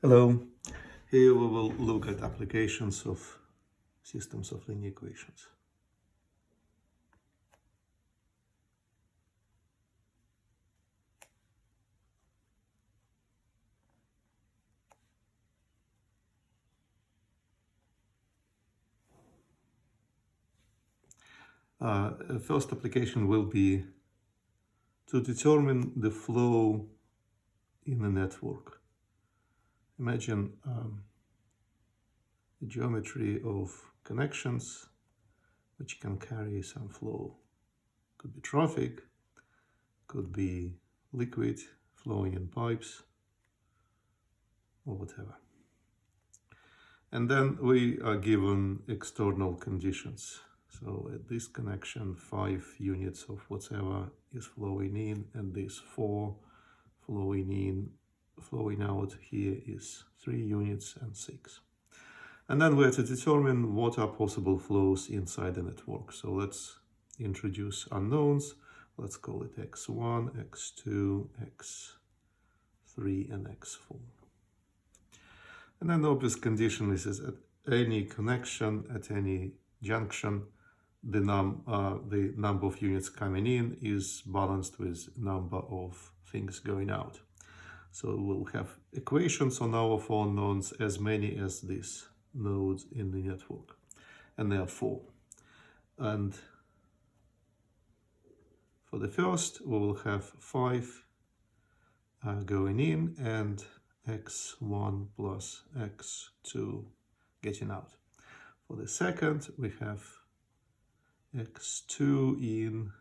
Hello. Here we will look at applications of systems of linear equations. First application will be to determine the flow in a network. Imagine the geometry of connections which can carry some flow. Could be traffic, could be liquid flowing in pipes, or whatever. And then we are given external conditions. So at this connection, 5 units of whatever is flowing in, and this 4 flowing in, flowing out here is 3 units and 6. And then we have to determine what are possible flows inside the network. So let's introduce unknowns. Let's call it x1, x2, x3, and x4. And then the obvious condition is at any connection, at any junction, the number of units coming in is balanced with number of things going out. So we'll have equations on our 4 unknowns, as many as these nodes in the network, and there are 4. And for the first, we will have 5 going in and x1 plus x2 getting out. For the second, we have x2 in,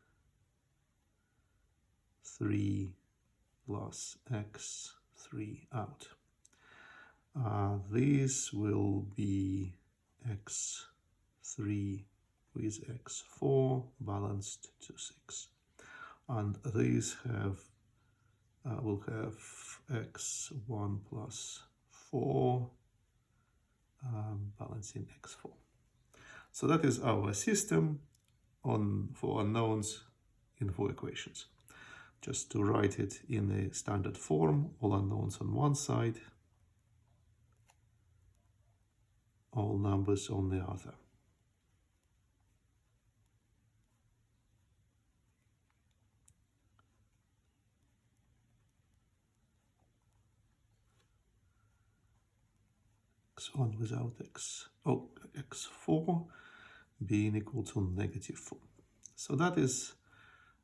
3 plus x3 out. This will be x3 with x4 balanced to 6. And these will have x1 plus 4 balancing x4. So that is our system for unknowns in 4 equations. Just to write it in a standard form, all unknowns on one side, all numbers on the other. x1 without x4 being equal to -4. So that is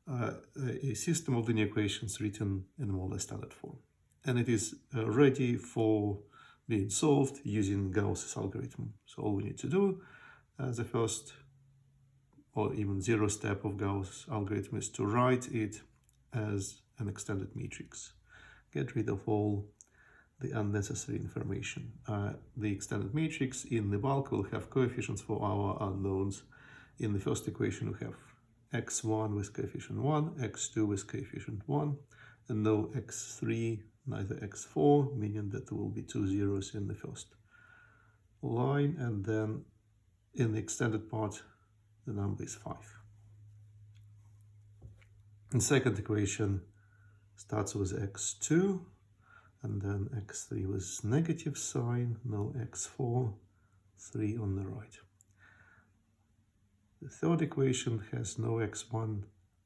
a system of linear equations written in more or less standard form. And it is ready for being solved using Gauss's algorithm. So all we need to do as the first or even 0 step of Gauss' algorithm is to write it as an extended matrix. Get rid of all the unnecessary information. The extended matrix in the bulk will have coefficients for our unknowns. In the first equation, we have x1 with coefficient 1, x2 with coefficient 1, and no x3, neither x4, meaning that there will be 2 zeros in the first line, and then in the extended part, the number is 5. The second equation starts with x2, and then x3 with negative sign, no x4, 3 on the right. The third equation has no x1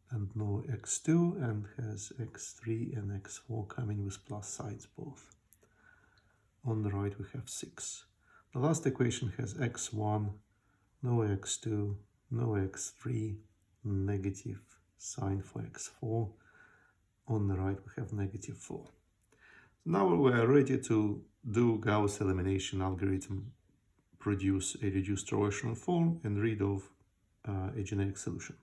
and no x2, and has x3 and x4 coming with plus signs both. On the right we have 6. The last equation has x1, no x2, no x3, negative sign for x4. On the right we have -4. Now we are ready to do Gauss elimination algorithm, produce a reduced torsional form and rid of a generic solution.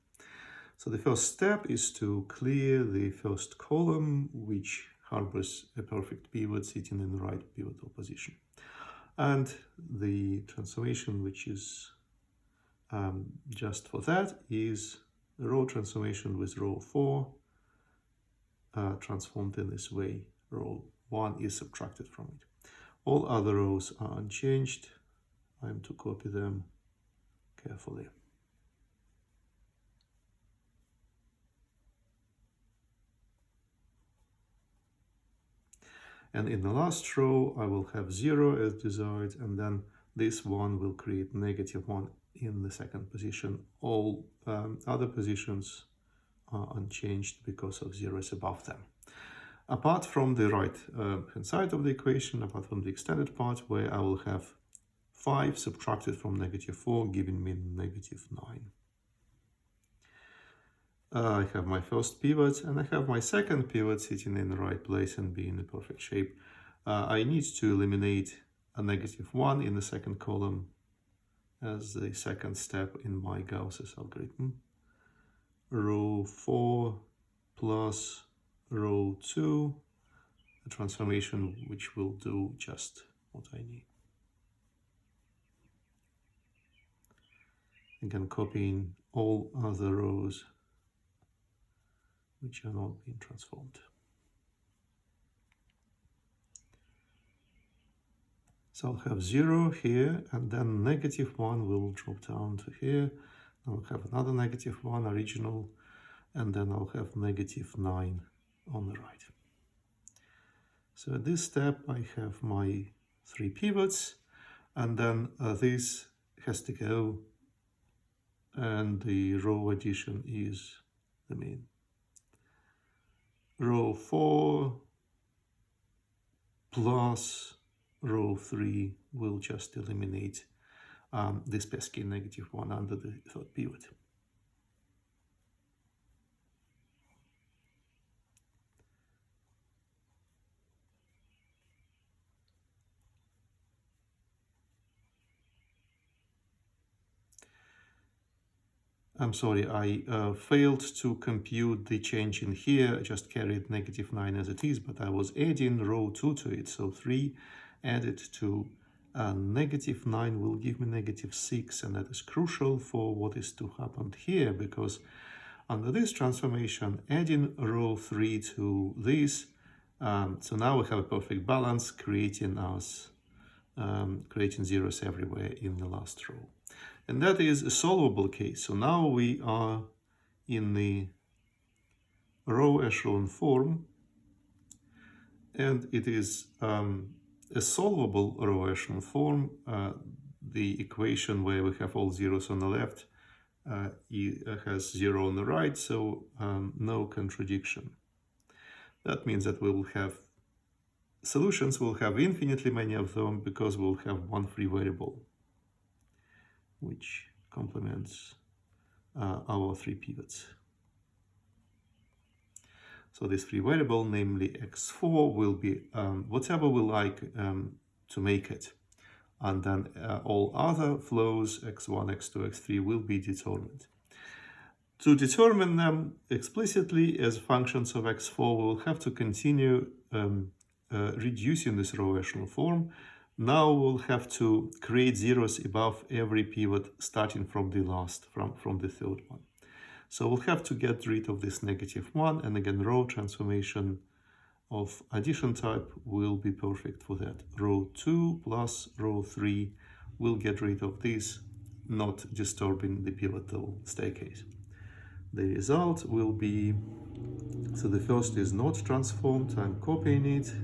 So the first step is to clear the first column, which harbors a perfect pivot sitting in the right pivotal position. And the transformation, which is just for that, is the row transformation with row 4 transformed in this way. Row 1 is subtracted from it. All other rows are unchanged. I'm to copy them carefully. And in the last row, I will have 0 as desired, and then this 1 will create -1 in the second position. All other positions are unchanged because of zeros above them. Apart from the right hand side of the equation, apart from the extended part, where I will have 5 subtracted from -4, giving me -9. I have my first pivot, and I have my second pivot sitting in the right place and being in the perfect shape. I need to eliminate a -1 in the second column as the second step in my Gauss's algorithm. Row 4 plus row 2, a transformation which will do just what I need. Again, copying all other rows which are not being transformed. So I'll have 0 here, and then -1 will drop down to here. I'll have another -1 original, and then I'll have -9 on the right. So at this step I have my 3 pivots, and then this has to go, and the row addition is the mean. Row 4 plus row 3 will just eliminate this pesky -1 under the third pivot. I'm sorry, I failed to compute the change in here. I just carried -9 as it is, but I was adding row 2 to it. So 3 added to -9 will give me -6, and that is crucial for what is to happen here, because under this transformation, adding row 3 to this, so now we have a perfect balance, creating zeros everywhere in the last row. And that is a solvable case. So now we are in the row echelon form, and it is a solvable row echelon form. The equation where we have all zeros on the left has 0 on the right, so no contradiction. That means that we will have solutions, we'll have infinitely many of them, because we'll have one free variable which complements our 3 pivots. So this free variable, namely x4, will be whatever we like to make it. And then all other flows, x1, x2, x3, will be determined. To determine them explicitly as functions of x4, we'll have to continue reducing this row echelon form. Now we'll have to create zeros above every pivot starting from the last, from the third one. So we'll have to get rid of this -1, and again, row transformation of addition type will be perfect for that. Row 2 plus row 3 will get rid of this, not disturbing the pivotal staircase. The result will be, so the first is not transformed, I'm copying it.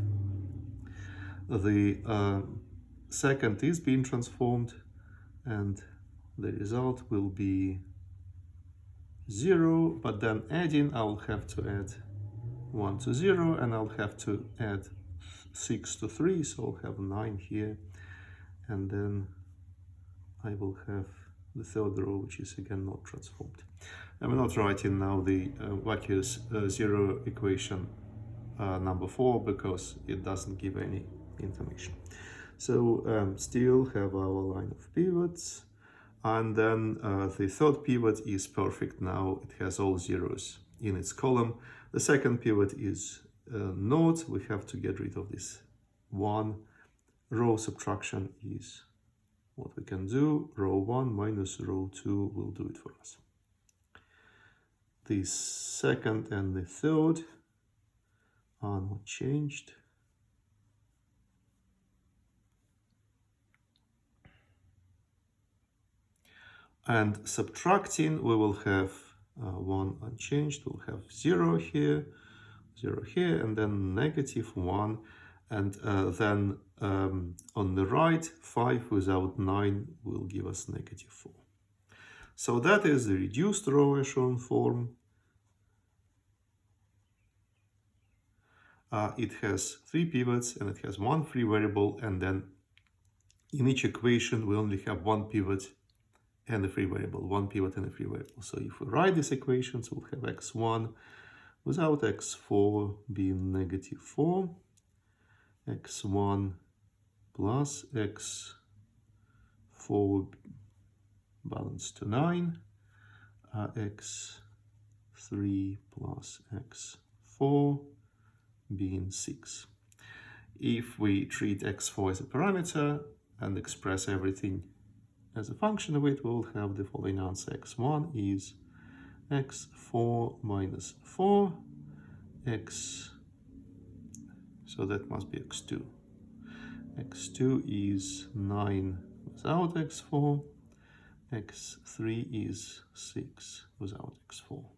The second is being transformed, and the result will be 0, but then adding, I'll have to add 1 to 0, and I'll have to add 6 to 3, so I'll have 9 here, and then I will have the third row, which is again not transformed. I'm not writing now the vacuous 0 equation number 4, because it doesn't give any information. So still have our line of pivots, and then the third pivot is perfect now. It has all zeros in its column. The second pivot is not. We have to get rid of this 1. Row subtraction is what we can do. Row 1 minus row 2 will do it for us. The second and the third are not changed. And subtracting, we will have 1 unchanged, we'll have 0 here, 0 here, and then -1. And then on the right, 5 without 9 will give us -4. So that is the reduced row echelon form. It has 3 pivots and it has 1 free variable, and then in each equation we only have 1 pivot and a free variable, 1 pivot and a free variable. So if we write these equations, we'll have x1 without x4 being -4, x1 plus x4 balanced to 9, x3 plus x4 being 6. If we treat x4 as a parameter and express everything as a function of it, we'll have the following answer. x1 is x4 minus 4, so that must be x2. x2 is 9 without x4, x3 is 6 without x4.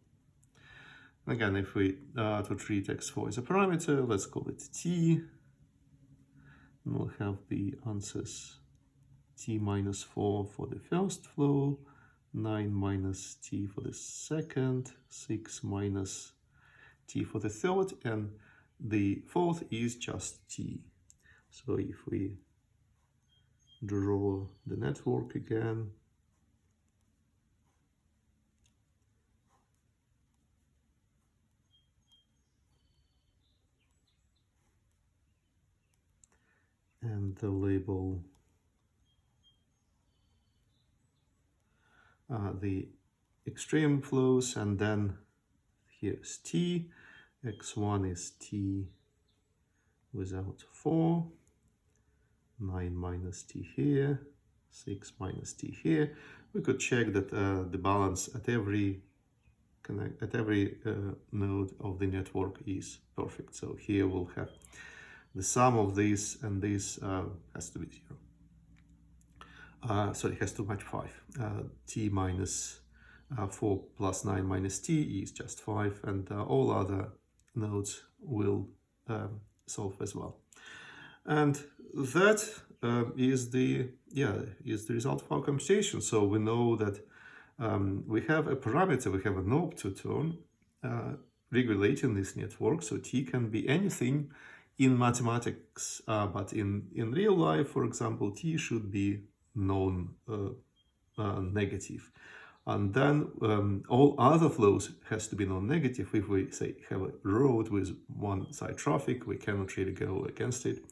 Again, if we to treat x4 as a parameter, let's call it t. And we'll have the answers t minus 4 for the first flow, 9 minus t for the second, 6 minus t for the third, and the fourth is just t. So if we draw the network again, and the label the extreme flows, and then here's t. x1 is t without 4, 9 minus t here, 6 minus t here. We could check that the balance at every node of the network is perfect. So here we'll have the sum of this and this has to be 0. So it has to match 5. T minus 4 plus 9 minus t is just 5, and all other nodes will solve as well. And that is the result of our computation. So we know that we have a parameter, we have a knob to turn regulating this network. So t can be anything in mathematics, but in real life, for example, t should be non-negative. And then all other flows has to be non-negative. If we say have a road with one side traffic, we cannot really go against it.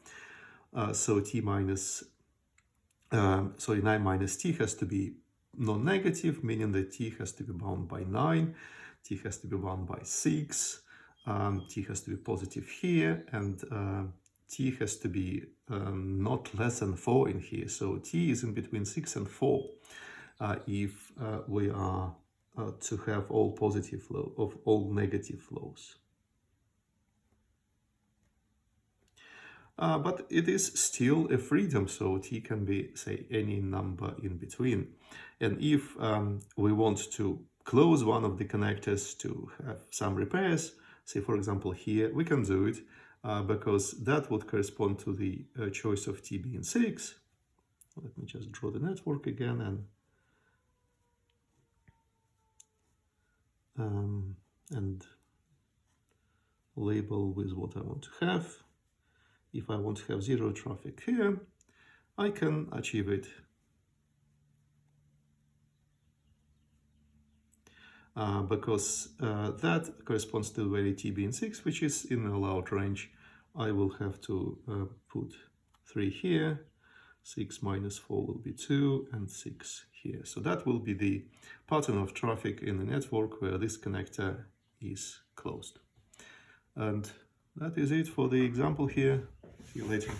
So t minus, 9 minus t has to be non-negative, meaning that t has to be bound by 9, t has to be bound by 6, t has to be positive here, and t has to be not less than 4 in here. So t is in between 6 and 4 if we are to have all positive flow of all negative flows. But it is still a freedom, so t can be, say, any number in between. And if we want to close one of the connectors to have some repairs, say for example here, we can do it because that would correspond to the choice of t being 6. Let me just draw the network again and label with what I want to have. If I want to have 0 traffic here, I can achieve it. Because that corresponds to the value t being 6, which is in the allowed range. I will have to put 3 here, 6 minus 4 will be 2, and 6 here. So that will be the pattern of traffic in the network where this connector is closed. And that is it for the example here. See you later.